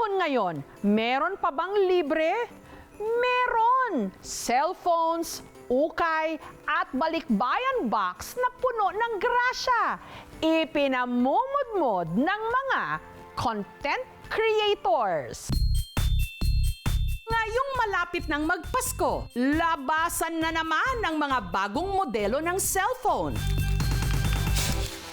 panahon ngayon, meron pa bang libre? Meron! Cellphones, ukay at balikbayan box na puno ng grasya. Ipinamumudmod ng mga content creators. Ngayong malapit ng magpasko, labasan na naman ng mga bagong modelo ng cellphone.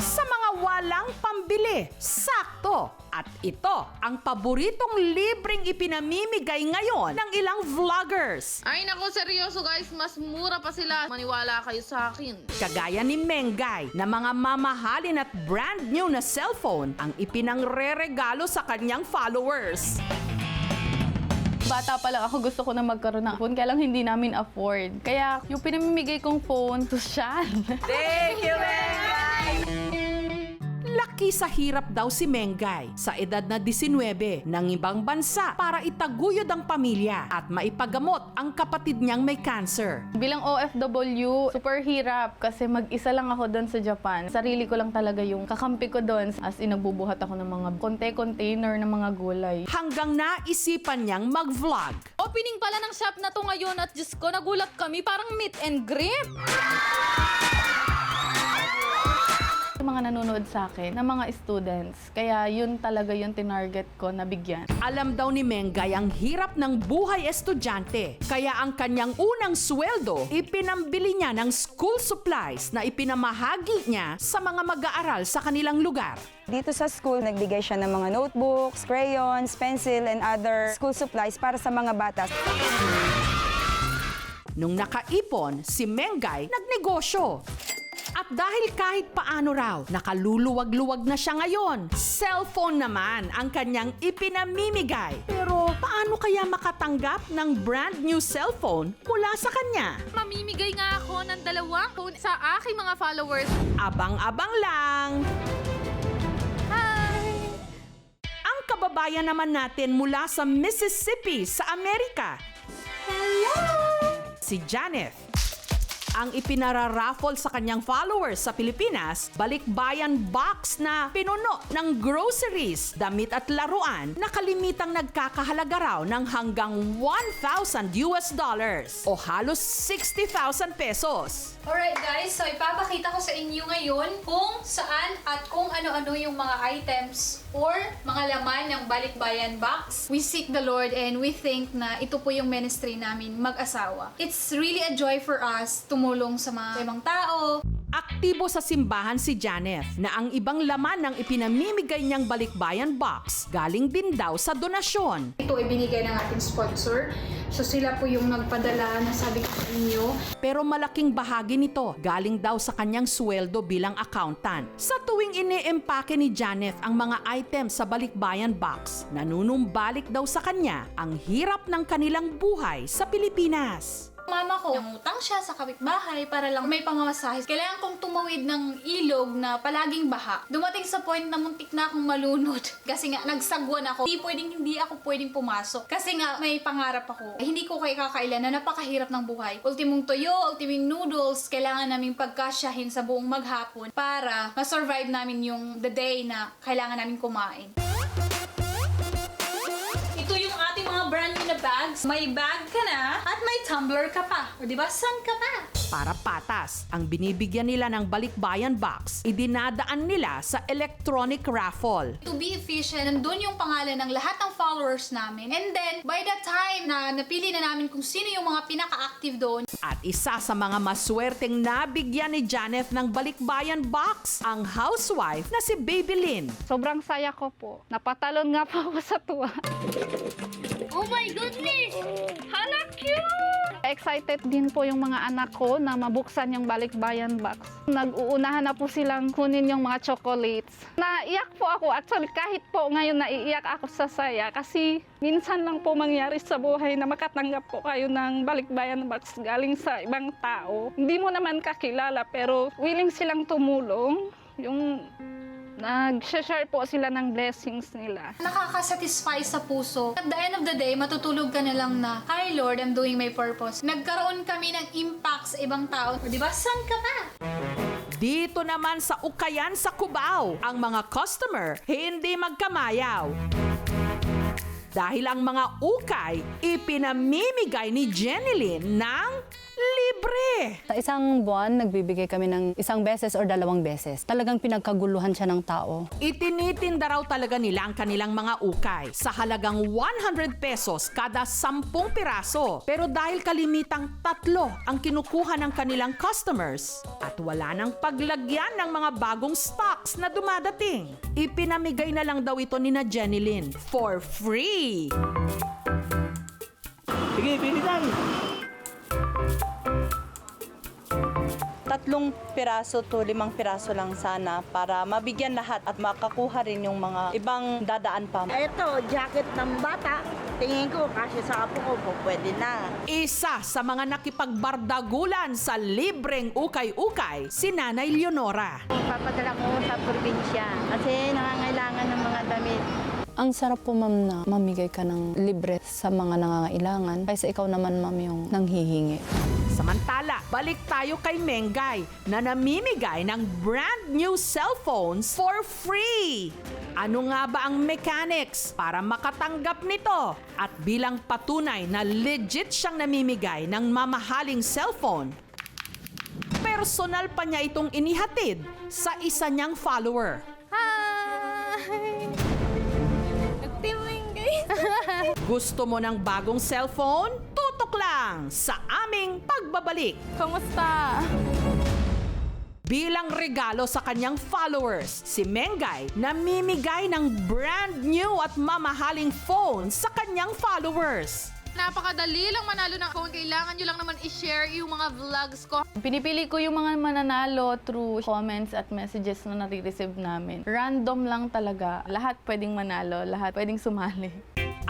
Sa mga walang pambili, sakto. At ito ang paboritong libreng ipinamimigay ngayon ng ilang vloggers. Ay nako, seryoso guys, mas mura pa sila. Maniwala kayo sa akin. Kagaya ni Mengay na mga mamahalin at brand new na cellphone ang ipinangreregalo sa kanyang followers. Bata pa lang ako, gusto ko na magkaroon ng phone, kaya lang hindi namin afford. Kaya yung pinamimigay kong phone, sosyal. Thank you, Mengay! Laki sa hirap daw si Mengay sa edad na 19 ng ibang bansa para itaguyod ang pamilya at maipagamot ang kapatid niyang may cancer. Bilang OFW, super hirap kasi mag-isa lang ako doon sa Japan. Sarili ko lang talaga yung kakampi ko doon. As in, nagbubuhat ako ng mga container ng mga gulay. Hanggang naisipan niyang mag-vlog. Opening pala ng shop na to ngayon at Diyos ko, nagulat kami, parang meet and greet. Yung mga nanonood sa akin na mga students. Kaya yun talaga yung tinarget ko na bigyan. Alam daw ni Mengay ang hirap ng buhay estudyante. Kaya ang kanyang unang sweldo, ipinambili niya ng school supplies na ipinamahagi niya sa mga mag-aaral sa kanilang lugar. Dito sa school, nagbigay siya ng mga notebooks, crayons, pencil, and other school supplies para sa mga bata. Nung nakaipon, si Mengay nagnegosyo. At dahil kahit paano raw, nakaluluwag-luwag na siya ngayon. Cellphone naman ang kanyang ipinamimigay. Pero paano kaya makatanggap ng brand new cellphone mula sa kanya? Mamimigay nga ako ng 2 phone sa aking mga followers. Abang-abang lang! Hi! Ang kababayan naman natin mula sa Mississippi sa Amerika. Hello! Si Janeth. Ang ipinararaffle sa kanyang followers sa Pilipinas, balikbayan box na pinuno ng groceries, damit at laruan na kalimitang nagkakahalaga raw ng hanggang $1,000 o halos 60,000 pesos. Alright guys, so ipapakita ko sa inyo ngayon kung saan at kung ano-ano yung mga items or mga laman ng balikbayan box. We seek the Lord and we think na ito po yung ministry namin mag-asawa. It's really a joy for us tumulong sa mga ibang tao. Aktibo sa simbahan si Janeth na ang ibang laman ng ipinamimigay niyang balikbayan box galing din daw sa donasyon. Ito ay binigay ng ating sponsor. So sila po yung nagpadala na sabi ko sa inyo. Pero malaking bahagi nito galing daw sa kanyang sweldo bilang accountant. Sa tuwing ine-empake ni Janeth ang mga items sa balikbayan box, nanunumbalik daw sa kanya ang hirap ng kanilang buhay sa Pilipinas. Mama ko, nangutang siya sa kapitbahay para lang may pamamasahe. Kailangan kong tumawid ng ilog na palaging baha. Dumating sa point na muntik na akong malunod. Kasi nga, nagsagwan ako. Hindi ako pwedeng pumasok. Kasi nga, may pangarap ako. Hindi ko kay kakailan na napakahirap ng buhay. Ultimong tuyo, ultimong noodles, kailangan naming pagkasyahin sa buong maghapon para ma-survive namin yung the day na kailangan namin kumain. Ito yung ating mga brand new na bags. May bag ka na at may tumbler ka pa. O diba, san ka pa? Para patas, ang binibigyan nila ng balikbayan box, idinadaan nila sa electronic raffle. To be efficient, nandun yung pangalan ng lahat ng followers namin. And then, by the time na napili na namin kung sino yung mga pinaka-active doon. At isa sa mga maswerteng nabigyan ni Janeth ng balikbayan box, ang housewife na si Baby Lynn. Sobrang saya ko po. Napatalon nga po ako sa tuwa. Oh my goodness! Hala, cute! Excited din po yung mga anak ko na mabuksan yung balikbayan box. Nag-uunahan na po silang kunin yung mga chocolates. Naiyak po ako. Actually, kahit po ngayon naiiyak ako sa saya kasi minsan lang po mangyari sa buhay na makatanggap po kayo ng balikbayan box galing sa ibang tao. Hindi mo naman kakilala pero willing silang tumulong. Yung nag-share po sila ng blessings nila. Nakakasatisfy sa puso. At the end of the day, matutulog ka na lang na, Hi Lord, I'm doing my purpose. Nagkaroon kami ng impact sa ibang tao. O diba, san ka pa? Dito naman sa Ukayan sa Cubao, ang mga customer hindi magkamayaw. dahil ang mga ukay ipinamimigay ni Jenilyn ng libre. Sa isang buwan, nagbibigay kami ng 1 beses or 2 beses. Talagang pinagkaguluhan siya ng tao. Itinitinda raw talaga nila ang kanilang mga ukay sa halagang 100 pesos kada 10 piraso. Pero dahil kalimitang 3 ang kinukuha ng kanilang customers at wala nang paglagyan ng mga bagong stocks na dumadating, ipinamigay na lang daw ito ni na Jenilyn for free. Sige, pilitan! 3 piraso to 5 piraso lang sana para mabigyan lahat at makakuha rin yung mga ibang dadaan pa. Ito, jacket ng bata. Tingin ko kasi sa apo ko po pwede na. Isa sa mga nakipagbardagulan sa libreng ukay-ukay, si Nanay Leonora. Papadala ko sa probinsya kasi nangangailangan ng mga damit. Ang sarap po, ma'am, na mamigay ka ng libre sa mga nangangailangan kaysa ikaw naman, ma'am, yung nanghihingi. Samantala, balik tayo kay Mengay na namimigay ng brand new cellphones for free. Ano nga ba ang mechanics para makatanggap nito? At bilang patunay na legit siyang namimigay ng mamahaling cellphone, personal pa niya itong inihatid sa isa niyang follower. Hi! Nagtiming guys! Gusto mo ng bagong cellphone? Tutok lang sa aming pagbabalik. Kamusta? Bilang regalo sa kanyang followers, si Mengay namimigay ng brand new at mamahaling phone sa kanyang followers. Napakadali lang manalo ng phone. Kailangan nyo lang naman i-share yung mga vlogs ko. Pinipili ko yung mga mananalo through comments at messages na nare-receive namin. Random lang talaga. Lahat pwedeng manalo, lahat pwedeng sumali.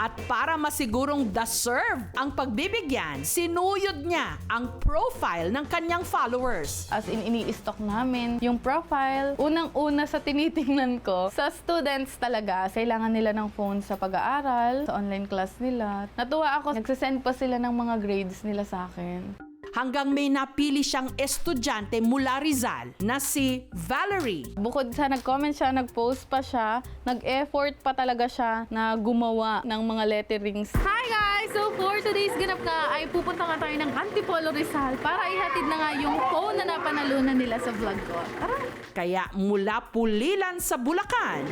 At para masigurong deserve ang pagbibigyan, sinuyod niya ang profile ng kanyang followers. As in, ini-stock namin yung profile. Unang-una sa tinitingnan ko, sa students talaga, kailangan nila ng phone sa pag-aaral, sa online class nila. Natuwa ako, nagsasend pa sila ng mga grades nila sa akin. Hanggang may napili siyang estudyante mula Rizal na si Valerie. Bukod sa nag-comment siya, nag-post pa siya, nag-effort pa talaga siya na gumawa ng mga letterings. Hi guys! So for today's ganap nga ay pupunta nga tayo ng Antipolo Rizal para ihatid na nga yung phone na napanalunan nila sa vlog ko. Tara! Kaya mula Pulilan sa Bulacan,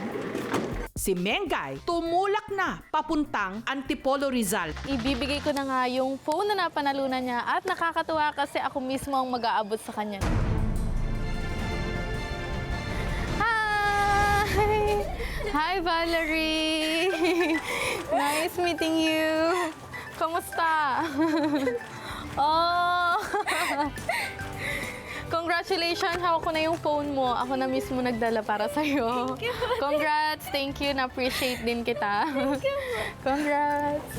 si Mengay tumulak na papuntang Antipolo Rizal. Ibibigay ko na nga yung phone na napanalunan niya at nakakatuwa kasi ako mismo ang mag-aabot sa kanya. Hi! Hi, Valerie! Nice meeting you! Kamusta? Oh! Congratulations! Hawak ko na yung phone mo. Ako na mismo nagdala para sa'yo. Thank you. Congrats! Thank you. Na-appreciate din kita. Thank you. Congrats!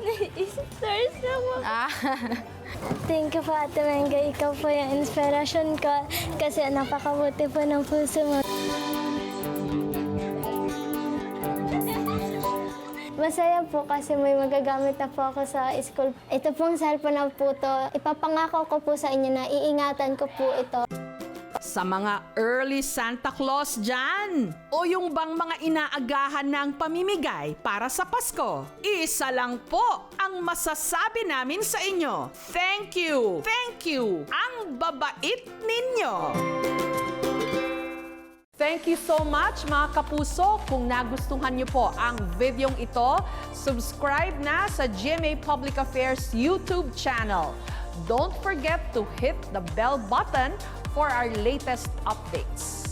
Nai-stars ako. Thank you po, Ate Mengay. Ikaw po yung inspiration ko kasi napakabuti po ng puso mo. Masaya po kasi may magagamit na po ako sa school. Ito pong cellphone na po to. Ipapangako ko po sa inyo na iingatan ko po ito. Sa mga early Santa Claus dyan, o yung bang mga inaagahan ng pamimigay para sa Pasko, isa lang po ang masasabi namin sa inyo. Thank you! Thank you! Ang babait ninyo! Thank you so much mga kapuso. Kung nagustuhan niyo po ang videong ito, subscribe na sa GMA Public Affairs YouTube channel. Don't forget to hit the bell button for our latest updates.